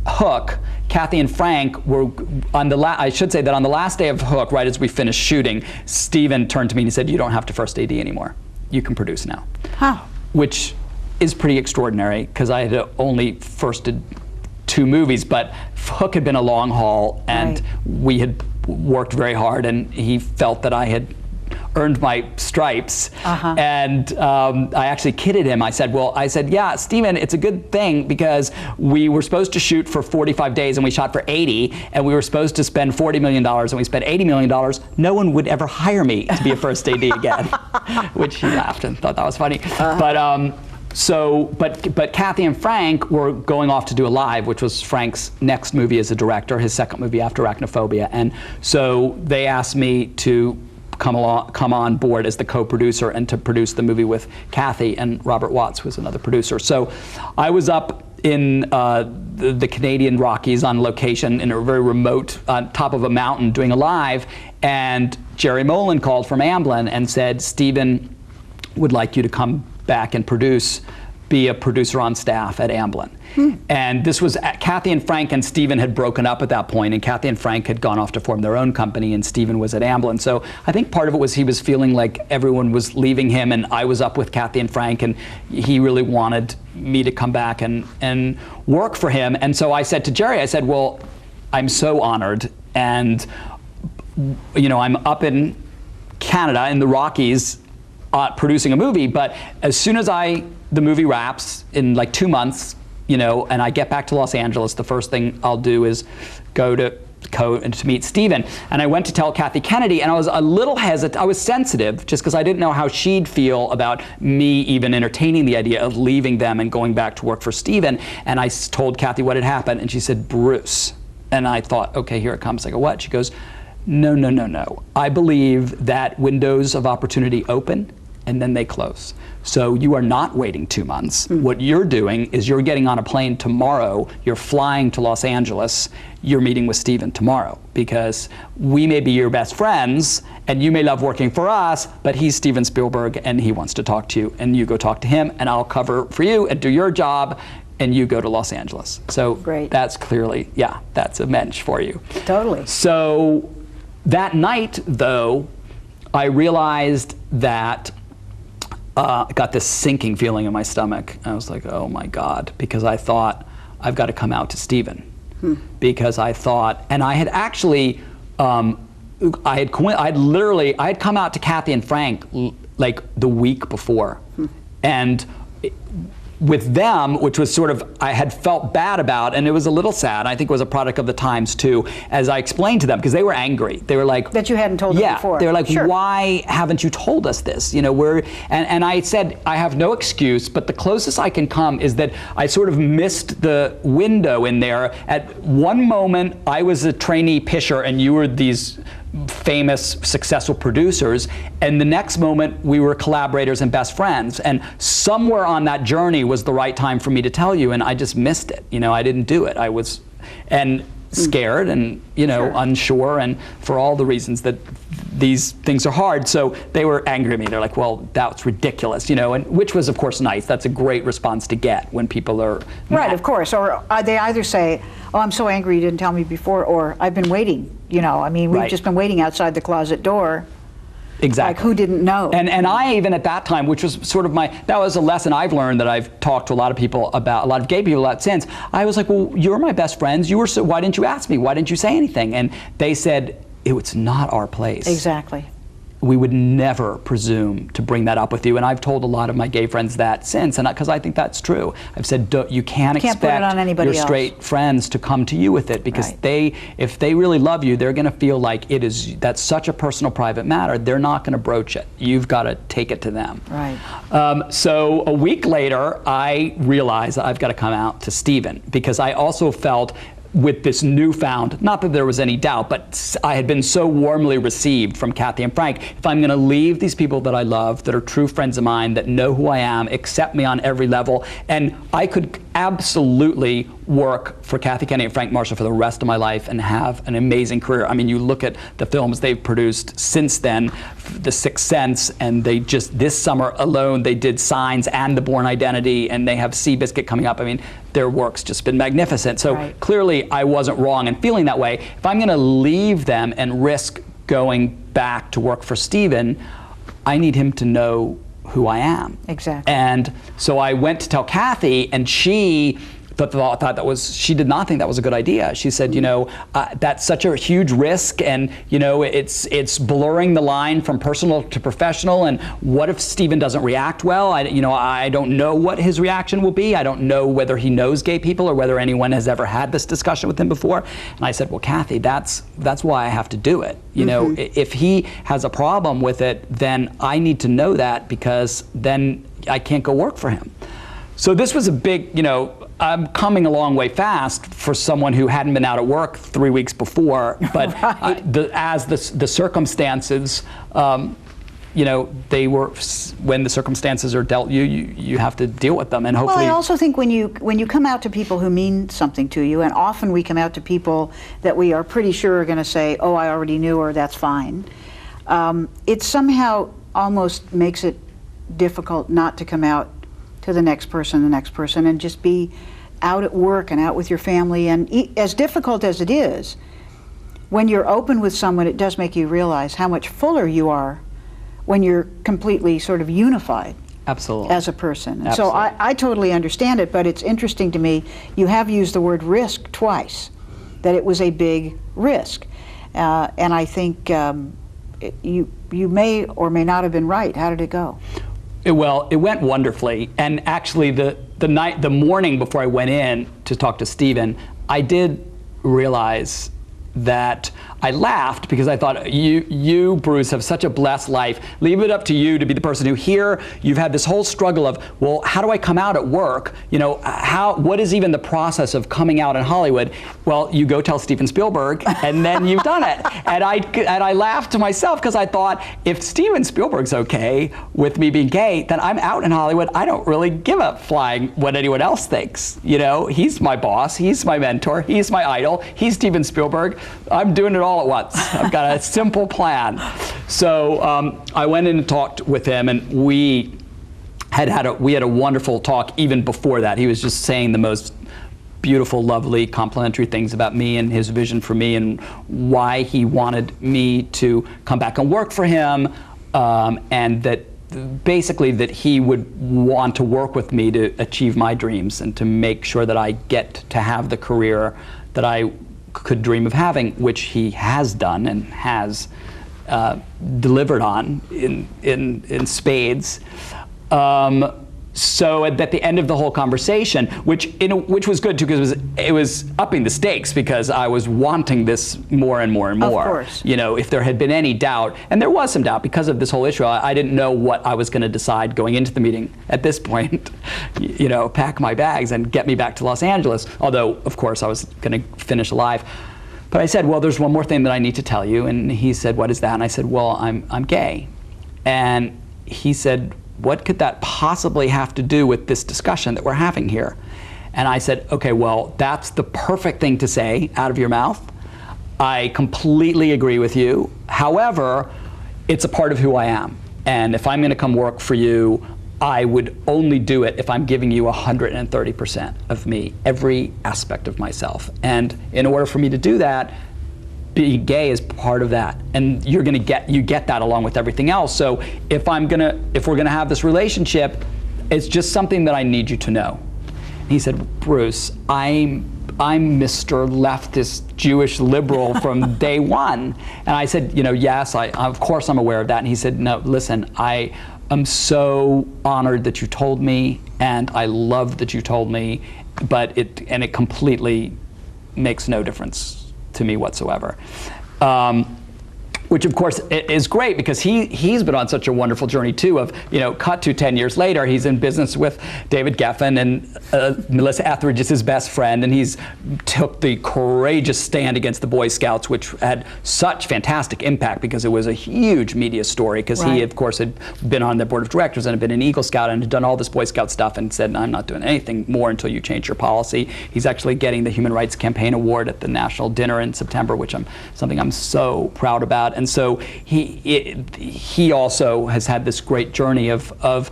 Hook, Kathy and Frank were on I should say that on the last day of Hook, right as we finished shooting, Steven turned to me and he said, "You don't have to first AD anymore. You can produce now." Huh. Which is pretty extraordinary, because I had only firsted 2 movies, but Hook had been a long haul, and we had worked very hard, and he felt that I had earned my stripes. And I actually kidded him. I said, yeah, Steven, it's a good thing, because we were supposed to shoot for 45 days and we shot for 80, and we were supposed to spend $40 million and we spent $80 million. No one would ever hire me to be a first AD again, which he laughed and thought that was funny. But Kathy and Frank were going off to do Alive, which was Frank's next movie as a director, his second movie after Arachnophobia. And so they asked me to come on board as the co-producer and to produce the movie with Kathy, and Robert Watts was another producer. So I was up in the Canadian Rockies on location in a very remote, top of a mountain doing Alive, and Jerry Molen called from Amblin and said, "Steven would like you to come back and be a producer on staff at Amblin." And this was, Kathy and Frank and Steven had broken up at that point, and Kathy and Frank had gone off to form their own company, and Steven was at Amblin. So I think part of it was he was feeling like everyone was leaving him, and I was up with Kathy and Frank, and he really wanted me to come back and work for him. And so I said to Jerry, I said, "Well, I'm so honored, and I'm up in Canada, in the Rockies, producing a movie, but as soon as the movie wraps in like 2 months, and I get back to Los Angeles, the first thing I'll do is go to meet Steven." And I went to tell Kathy Kennedy, and I was a little hesitant. I was sensitive, just because I didn't know how she'd feel about me even entertaining the idea of leaving them and going back to work for Steven. And I told Kathy what had happened, and she said, "Bruce." And I thought, okay, here it comes. I go, "What?" She goes, No. I believe that windows of opportunity open, and then they close. So you are not waiting 2 months. What you're doing is you're getting on a plane tomorrow, you're flying to Los Angeles, you're meeting with Steven tomorrow, because we may be your best friends, and you may love working for us, but he's Steven Spielberg, and he wants to talk to you, and you go talk to him, and I'll cover for you and do your job, and you go to Los Angeles." So that's clearly, that's a mensch for you. Totally. So that night, though, I realized that I got this sinking feeling in my stomach. I was like, oh my God, because I thought, I've got to come out to Steven. Because I thought, and I had actually, I had come out to Kathy and Frank like the week before. And with them, which was sort of, I had felt bad about, and it was a little sad. I think it was a product of the times too, as I explained to them, because they were angry. They were like, that you hadn't told them before. They were like, "Why haven't you told us this?" And I said, I have no excuse, but the closest I can come is that I sort of missed the window in there. At one moment, I was a trainee pisher, and you were these famous, successful producers, and the next moment we were collaborators and best friends, and somewhere on that journey was the right time for me to tell you, and I just missed it. I didn't do it. I was scared and unsure, and for all the reasons that these things are hard. So they were angry at me. They're like, well, that's ridiculous, and which was, of course, nice. That's a great response to get when people are right, mad. of course. Or they either say, oh, I'm so angry you didn't tell me before, or I've been waiting. We've Right. just been waiting outside the closet door. Exactly. Like, who didn't know? And I, even at that time, which was sort of that was a lesson I've learned that I've talked to a lot of people about, a lot of gay people about since. I was like, well, you're my best friends. Why didn't you ask me? Why didn't you say anything? And they said, it's not our place. Exactly. We would never presume to bring that up with you. And I've told a lot of my gay friends that since, and because I think that's true. I've said, you can't expect put it on anybody your else. straight friends to come to you with it, because Right. if they really love you, they're going to feel like that's such a personal, private matter. They're not going to broach it. You've got to take it to them. Right. So a week later, I realized that I've got to come out to Stephen, because I also felt with this newfound, not that there was any doubt, but I had been so warmly received from Kathy and Frank. If I'm going to leave these people that I love, that are true friends of mine, that know who I am, accept me on every level, and I could absolutely work for Kathy Kennedy and Frank Marshall for the rest of my life and have an amazing career. I mean, you look at the films they've produced since then, The Sixth Sense, and they just, this summer alone, they did Signs and The Bourne Identity, and they have Seabiscuit coming up. I mean, their work's just been magnificent. So Right. clearly I wasn't wrong in feeling that way. If I'm going to leave them and risk going back to work for Stephen, I need him to know who I am. Exactly. And so I went to tell Kathy, and she she did not think that was a good idea. She said, that's such a huge risk, and it's blurring the line from personal to professional. And what if Stephen doesn't react well? I don't know what his reaction will be. I don't know whether he knows gay people or whether anyone has ever had this discussion with him before. And I said, well, Kathy, that's why I have to do it. If he has a problem with it, then I need to know that, because then I can't go work for him. So this was a big, I'm coming a long way fast for someone who hadn't been out at work 3 weeks before, but Right. As the circumstances, they were, when the circumstances are dealt you have to deal with them, and hopefully. Well, I also think when you come out to people who mean something to you, and often we come out to people that we are pretty sure are going to say, oh, I already knew, or that's fine, it somehow almost makes it difficult not to come out to the next person, and just be out at work and out with your family. And as difficult as it is, when you're open with someone, it does make you realize how much fuller you are when you're completely sort of unified. Absolutely. As a person. And so Absolutely. I totally understand it, but it's interesting to me, you have used the word risk twice, that it was a big risk. And I think you may or may not have been right. How did it go? Well, it went wonderfully, and actually the morning before I went in to talk to Stephen, I did realize that I laughed, because I thought, you, Bruce, have such a blessed life. Leave it up to you to be the person who, here, you've had this whole struggle of, well, how do I come out at work? What is even the process of coming out in Hollywood? Well, you go tell Steven Spielberg, and then you've done it. And I laughed to myself, because I thought, if Steven Spielberg's okay with me being gay, then I'm out in Hollywood. I don't really give a flying what anyone else thinks. He's my boss, he's my mentor, he's my idol, he's Steven Spielberg. I'm doing it all at once. I've got a simple plan. So I went in and talked with him, and we had a wonderful talk even before that. He was just saying the most beautiful, lovely, complimentary things about me and his vision for me, and why he wanted me to come back and work for him, and that basically that he would want to work with me to achieve my dreams and to make sure that I get to have the career that I could dream of having, which he has done and has delivered on in spades. So at the end of the whole conversation, which was good too, because it was upping the stakes, because I was wanting this more and more and more. Of course. If there had been any doubt, and there was some doubt because of this whole issue, I didn't know what I was going to decide going into the meeting at this point. Pack my bags and get me back to Los Angeles. Although, of course, I was going to finish alive. But I said, well, there's one more thing that I need to tell you. And he said, what is that? And I said, well, I'm gay. And he said, what could that possibly have to do with this discussion that we're having here? And I said, okay, well, that's the perfect thing to say out of your mouth. I completely agree with you. However, it's a part of who I am. And if I'm going to come work for you, I would only do it if I'm giving you 130% of me, every aspect of myself. And in order for me to do that, being gay is part of that, and you get that along with everything else. So if we're gonna have this relationship, it's just something that I need you to know. And he said, Bruce, I'm Mr. Leftist Jewish liberal from day one. And I said, yes, of course I'm aware of that. And he said, no, listen, I am so honored that you told me, and I love that you told me, but it completely makes no difference to me whatsoever. Which of course is great, because he's been on such a wonderful journey too of, cut to 10 years later, he's in business with David Geffen, and Melissa Etheridge is his best friend, and he's took the courageous stand against the Boy Scouts, which had such fantastic impact because it was a huge media story, because he of course had been on the board of directors and had been an Eagle Scout and had done all this Boy Scout stuff and said, I'm not doing anything more until you change your policy. He's actually getting the Human Rights Campaign Award at the National Dinner in September, which something I'm so proud about. And so he also has had this great journey of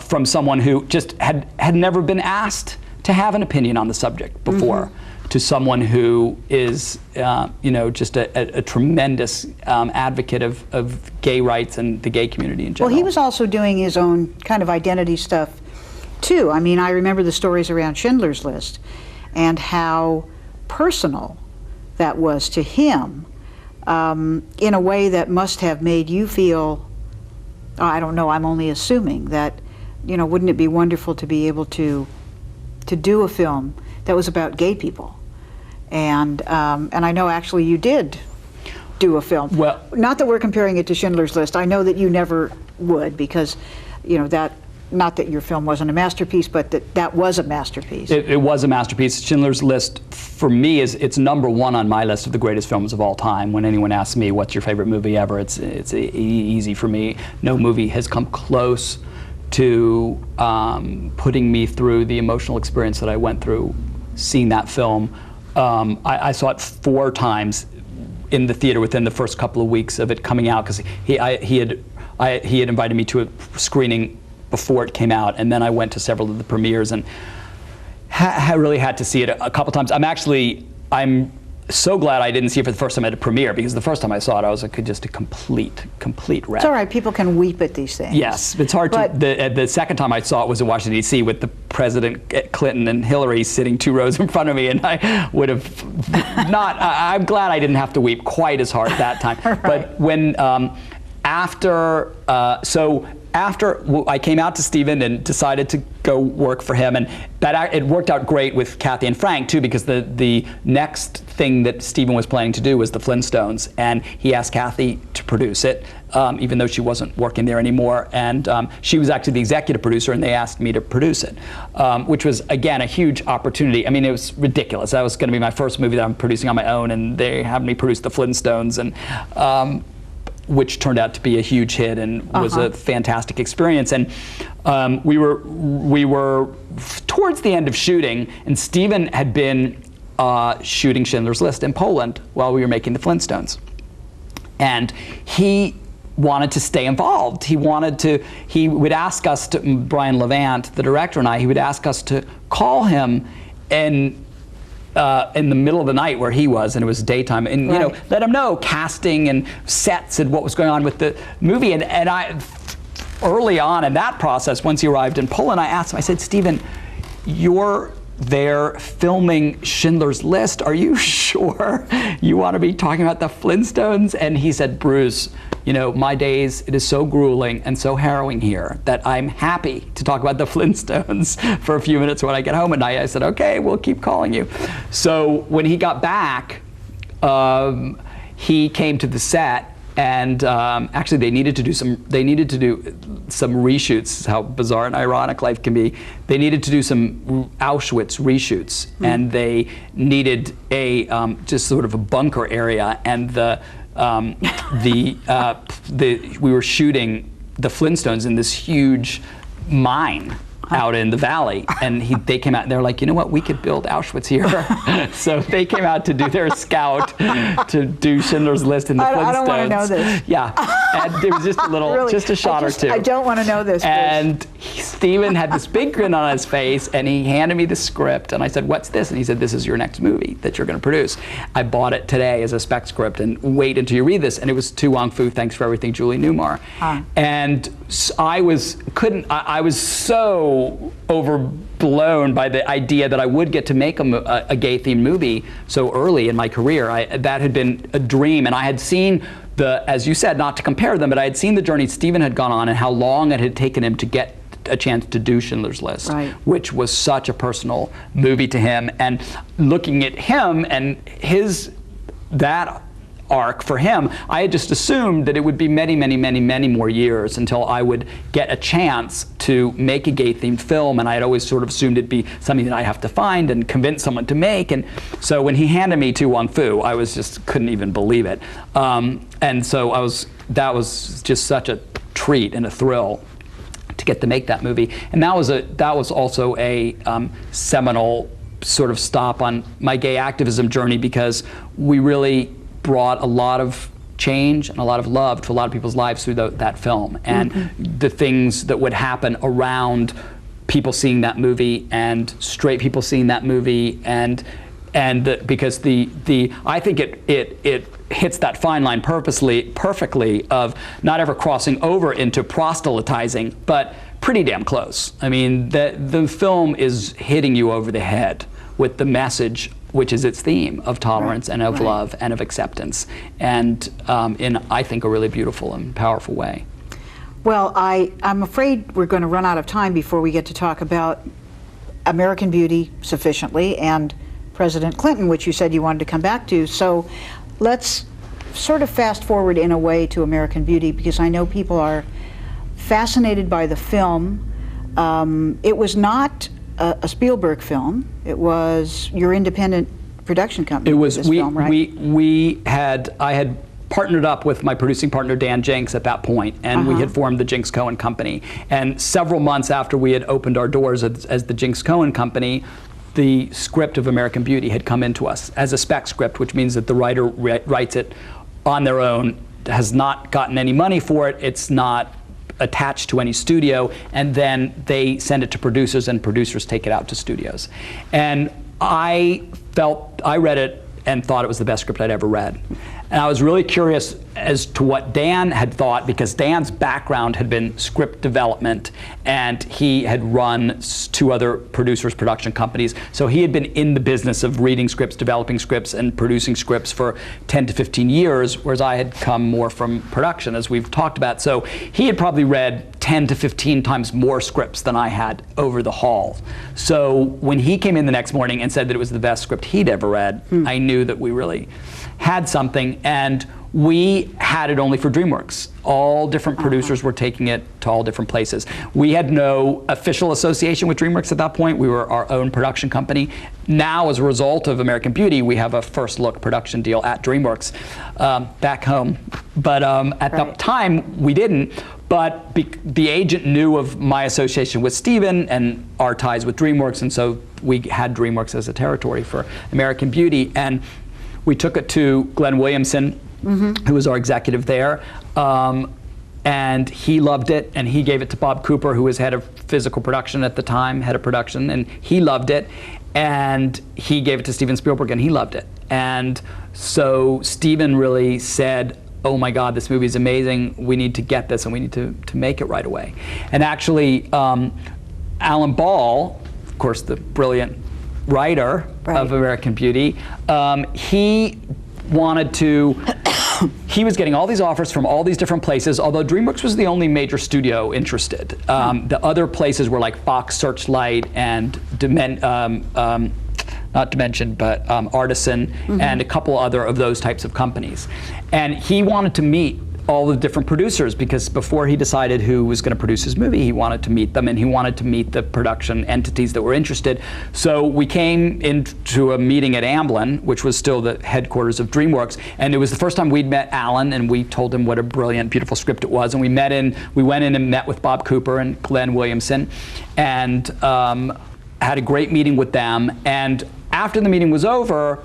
from someone who just had never been asked to have an opinion on the subject before, to someone who is just a tremendous advocate of gay rights and the gay community in general. Well, he was also doing his own kind of identity stuff too. I mean, I remember the stories around Schindler's List and how personal that was to him, in a way that must have made you feel, I don't know, I'm only assuming that, wouldn't it be wonderful to be able to do a film that was about gay people? And I know actually you did do a film. Well, not that we're comparing it to Schindler's List. I know that you never would, because that, not that your film wasn't a masterpiece, but that was a masterpiece. It was a masterpiece. Schindler's List, for me, it's number one on my list of the greatest films of all time. When anyone asks me, what's your favorite movie ever, it's easy for me. No movie has come close to putting me through the emotional experience that I went through seeing that film. I saw it 4 times in the theater within the first couple of weeks of it coming out, because he had invited me to a screening before it came out, and then I went to several of the premieres and really had to see it a couple times. I'm so glad I didn't see it for the first time at a premiere, because the first time I saw it, I was just a complete wreck. It's all right, people can weep at these things. Yes, it's hard the second time I saw it was in Washington, D.C. with the President Clinton and Hillary sitting 2 rows in front of me, and I would have not, I'm glad I didn't have to weep quite as hard that time. Right. But when, after I came out to Stephen and decided to go work for him, and it worked out great with Kathy and Frank too, because the next thing that Stephen was planning to do was the Flintstones, and he asked Kathy to produce it, even though she wasn't working there anymore, and she was actually the executive producer, and they asked me to produce it, which was again a huge opportunity. I mean, it was ridiculous. That was going to be my first movie that I'm producing on my own, and they had me produce the Flintstones, and which turned out to be a huge hit and was a fantastic experience. And we were towards the end of shooting, and Stephen had been shooting Schindler's List in Poland while we were making the Flintstones. And he wanted to stay involved. He would ask us to, Brian Levant, the director, and he would ask us to call him and in the middle of the night where he was, and it was daytime, and let him know casting and sets and what was going on with the movie. And I, early on in that process, once he arrived in Poland, I asked him, I said, Stephen, you're there filming Schindler's List. Are you sure you want to be talking about the Flintstones? And he said, Bruce, my days, it is so grueling and so harrowing here that I'm happy to talk about the Flintstones for a few minutes when I get home at night. I said, okay, we'll keep calling you. So when he got back, he came to the set, and actually they needed to do some reshoots. How bizarre and ironic life can be. They needed to do some Auschwitz reshoots, and they needed a just sort of a bunker area, and we were shooting the Flintstones in this huge mine out in the valley, and they came out and they're like, you know what, we could build Auschwitz here. So they came out to do their scout to do Schindler's List in the Flintstones. I don't want to know this. Yeah, and it was just a little, Really? just a shot or two. I don't want to know this. And Steven had this big grin on his face, and he handed me the script, and I said, what's this? And he said, this is your next movie that you're going to produce. I bought it today as a spec script, and wait until you read this. And it was To Wong Fu, Thanks for Everything, Julie Newmar. And I was so overblown by the idea that I would get to make a gay-themed movie so early in my career. That had been a dream, and I had seen as you said, not to compare them, but I had seen the journey Steven had gone on and how long it had taken him to get a chance to do Schindler's List, which was such a personal movie to him. And looking at him and that arc for him, I had just assumed that it would be many, many, many, many more years until I would get a chance to make a gay-themed film, and I had always sort of assumed it'd be something that I have to find and convince someone to make. And so when he handed me To Wong Fu, I couldn't even believe it. And so that was just such a treat and a thrill to get to make that movie. And that was also a seminal sort of stop on my gay activism journey, because we really brought a lot of change and a lot of love to a lot of people's lives through that film, and the things that would happen around people seeing that movie and straight people seeing that movie, because I think it hits that fine line perfectly of not ever crossing over into proselytizing, but pretty damn close. I mean, the film is hitting you over the head with the message, which is its theme of tolerance and of love and of acceptance, and in, I think, a really beautiful and powerful way. Well, I'm afraid we're going to run out of time before we get to talk about American Beauty sufficiently and President Clinton, which you said you wanted to come back to. So let's sort of fast forward in a way to American Beauty, because I know people are fascinated by the film. It was not a Spielberg film. It was your independent production company. It was film, right? I had partnered up with my producing partner Dan Jenks at that point, and we had formed the Jinx Cohen Company. And several months after we had opened our doors as the Jinx Cohen Company, the script of American Beauty had come into us as a spec script, which means that the writer writes it on their own, has not gotten any money for it, it's not attached to any studio, and then they send it to producers, and producers take it out to studios. And I read it and thought it was the best script I'd ever read. And I was really curious as to what Dan had thought, because Dan's background had been script development, and he had run 2 other producers' production companies. So he had been in the business of reading scripts, developing scripts, and producing scripts for 10 to 15 years, whereas I had come more from production, as we've talked about. So he had probably read 10 to 15 times more scripts than I had over the hall. So when he came in the next morning and said that it was the best script he'd ever read, I knew that we really had something. And we had it only for DreamWorks. All different producers were taking it to all different places. We had no official association with DreamWorks at that point. We were our own production company. Now, as a result of American Beauty, we have a first look production deal at DreamWorks back home. But at that time, we didn't. But the agent knew of my association with Steven and our ties with DreamWorks, and so we had DreamWorks as a territory for American Beauty. And we took it to Glenn Williamson, who was our executive there, and he loved it, and he gave it to Bob Cooper, who was head of physical production at the time, head of production, and he loved it, and he gave it to Steven Spielberg, and he loved it. And so Steven really said, oh my God, this movie is amazing, we need to get this, and we need to make it right away. And actually, Alan Ball, of course the brilliant writer of American Beauty, he wanted to, he was getting all these offers from all these different places, although DreamWorks was the only major studio interested. The other places were like Fox Searchlight and not Dimension, but Artisan, and a couple other of those types of companies. And he wanted to meet all the different producers, because before he decided who was going to produce his movie, he wanted to meet them, and he wanted to meet the production entities that were interested. So we came into a meeting at Amblin, which was still the headquarters of DreamWorks, and it was the first time we'd met Alan, and we told him what a brilliant, beautiful script it was, and we went in and met with Bob Cooper and Glenn Williamson, and had a great meeting with them. And after the meeting was over,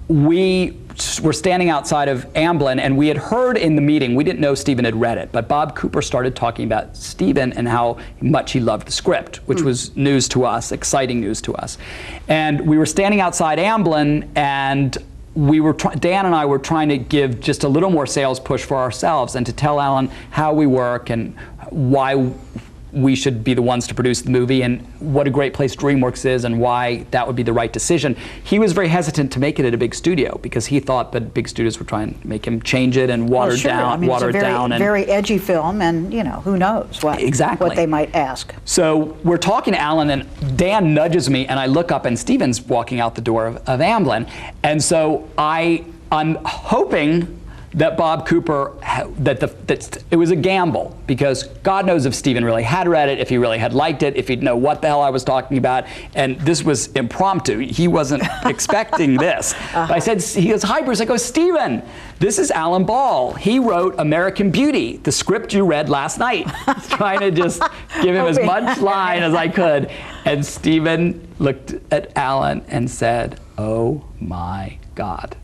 we were standing outside of Amblin, and we had heard in the meeting, we didn't know Stephen had read it, but Bob Cooper started talking about Stephen and how much he loved the script, which was news to us, exciting news to us. And we were standing outside Amblin, and Dan and I were trying to give just a little more sales push for ourselves and to tell Alan how we work and why we should be the ones to produce the movie and what a great place DreamWorks is and why that would be the right decision. He was very hesitant to make it at a big studio because he thought that big studios were trying to make him change it and water it down. I mean, it's a very edgy film, and who knows what they might ask. So we're talking to Alan, and Dan nudges me, and I look up, and Stephen's walking out the door of Amblin, and so I'm hoping that Bob Cooper, that it was a gamble, because God knows if Stephen really had read it, if he really had liked it, if he'd know what the hell I was talking about. And this was impromptu. He wasn't expecting this. But I said, he goes, "Hi, Bruce." I go, "Stephen, this is Alan Ball. He wrote American Beauty, the script you read last night." Trying to just give him as much line as I could. And Stephen looked at Alan and said, "Oh my God."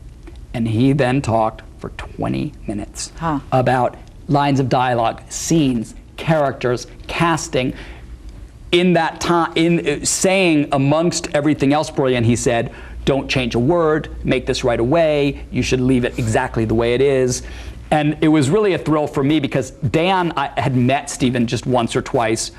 And he then talked for 20 minutes about lines of dialogue, scenes, characters, casting. In that time, saying amongst everything else brilliant, he said, "Don't change a word, make this right away, you should leave it exactly the way it is." And it was really a thrill for me, because I had met Stephen just once or twice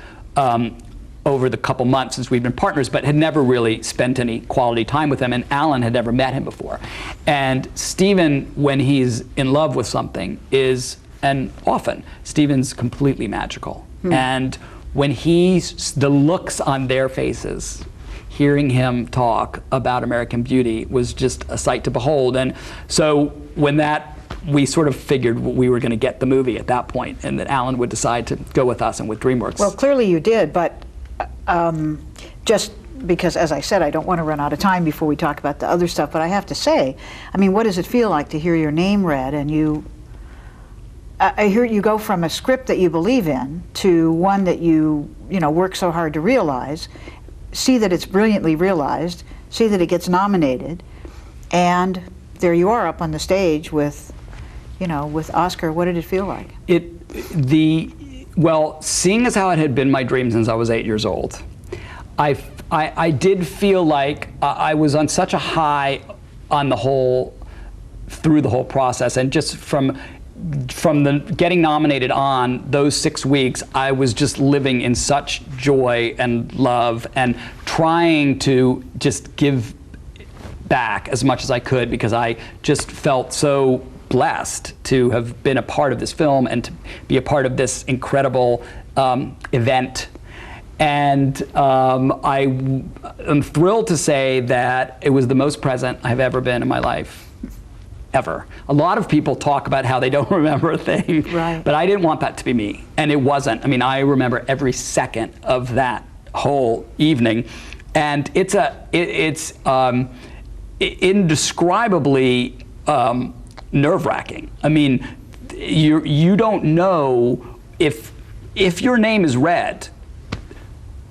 over the couple months since we've been partners, but had never really spent any quality time with him, and Alan had never met him before. And Stephen, when he's in love with something, and often, Stephen's completely magical. And when the looks on their faces, hearing him talk about American Beauty was just a sight to behold. And so when we sort of figured we were going to get the movie at that point, and that Alan would decide to go with us and with DreamWorks. Well, clearly you did, but just because, as I said, I don't want to run out of time before we talk about the other stuff, but I have to say, I mean, what does it feel like to hear your name read, and I hear you go from a script that you believe in to one that you work so hard to realize, see that it's brilliantly realized, see that it gets nominated, and there you are up on the stage with Oscar. What did it feel like? Well, seeing as how it had been my dream since I was 8 years old, I did feel like I was on such a high on the whole, through the whole process, and just from the getting nominated on those 6 weeks, I was just living in such joy and love and trying to just give back as much as I could, because I just felt so blessed to have been a part of this film and to be a part of this incredible event. And I am thrilled to say that it was the most present I've ever been in my life, ever. A lot of people talk about how they don't remember a thing, right, but I didn't want that to be me, and it wasn't. I mean, I remember every second of that whole evening, and it's indescribably nerve-wracking. I mean, you don't know if your name is read.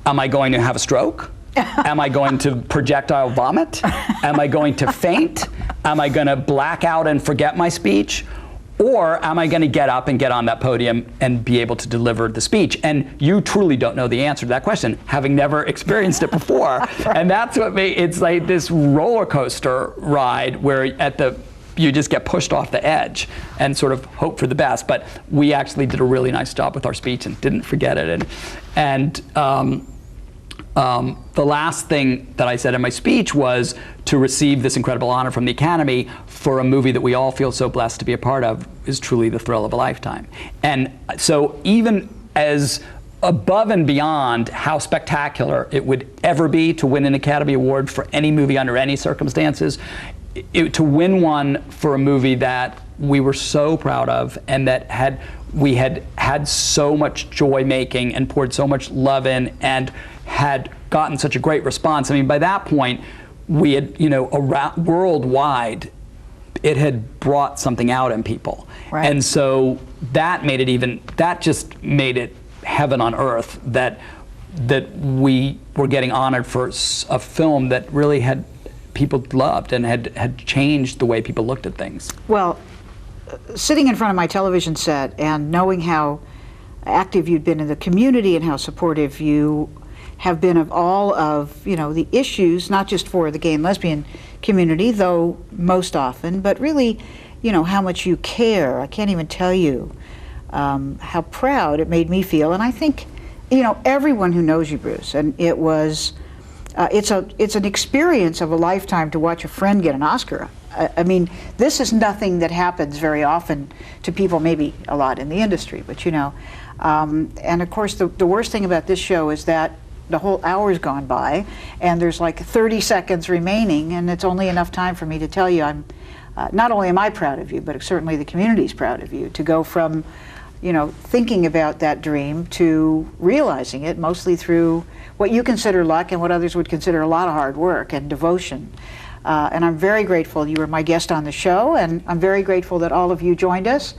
Am I going to have a stroke? Am I going to projectile vomit? Am I going to faint? Am I going to black out and forget my speech? Or am I going to get up and get on that podium and be able to deliver the speech? And you truly don't know the answer to that question, having never experienced it before. And that's what it's like this roller coaster ride where you just get pushed off the edge and sort of hope for the best. But we actually did a really nice job with our speech and didn't forget it. And the last thing that I said in my speech was to receive this incredible honor from the Academy for a movie that we all feel so blessed to be a part of is truly the thrill of a lifetime. And so even as above and beyond how spectacular it would ever be to win an Academy Award for any movie under any circumstances, to win one for a movie that we were so proud of and that we had so much joy making and poured so much love in and had gotten such a great response. I mean, by that point, we had, worldwide, it had brought something out in people. Right. And so that just made it heaven on earth that we were getting honored for a film that really had people loved and had changed the way people looked at things. Well, sitting in front of my television set and knowing how active you'd been in the community and how supportive you have been of all of the issues, not just for the gay and lesbian community, though most often, but really how much you care. I can't even tell you how proud it made me feel, and I think everyone who knows you, Bruce, and it was it's an experience of a lifetime to watch a friend get an Oscar. I mean, this is nothing that happens very often to people, maybe a lot in the industry, but and of course the worst thing about this show is that the whole hour's gone by and there's like 30 seconds remaining, and it's only enough time for me to tell you I'm not only am I proud of you, but certainly the community's proud of you to go from thinking about that dream to realizing it, mostly through what you consider luck and what others would consider a lot of hard work and devotion. And I'm very grateful you were my guest on the show, and I'm very grateful that all of you joined us.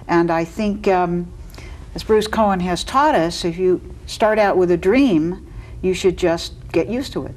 And I think, as Bruce Cohen has taught us, if you start out with a dream, you should just get used to it.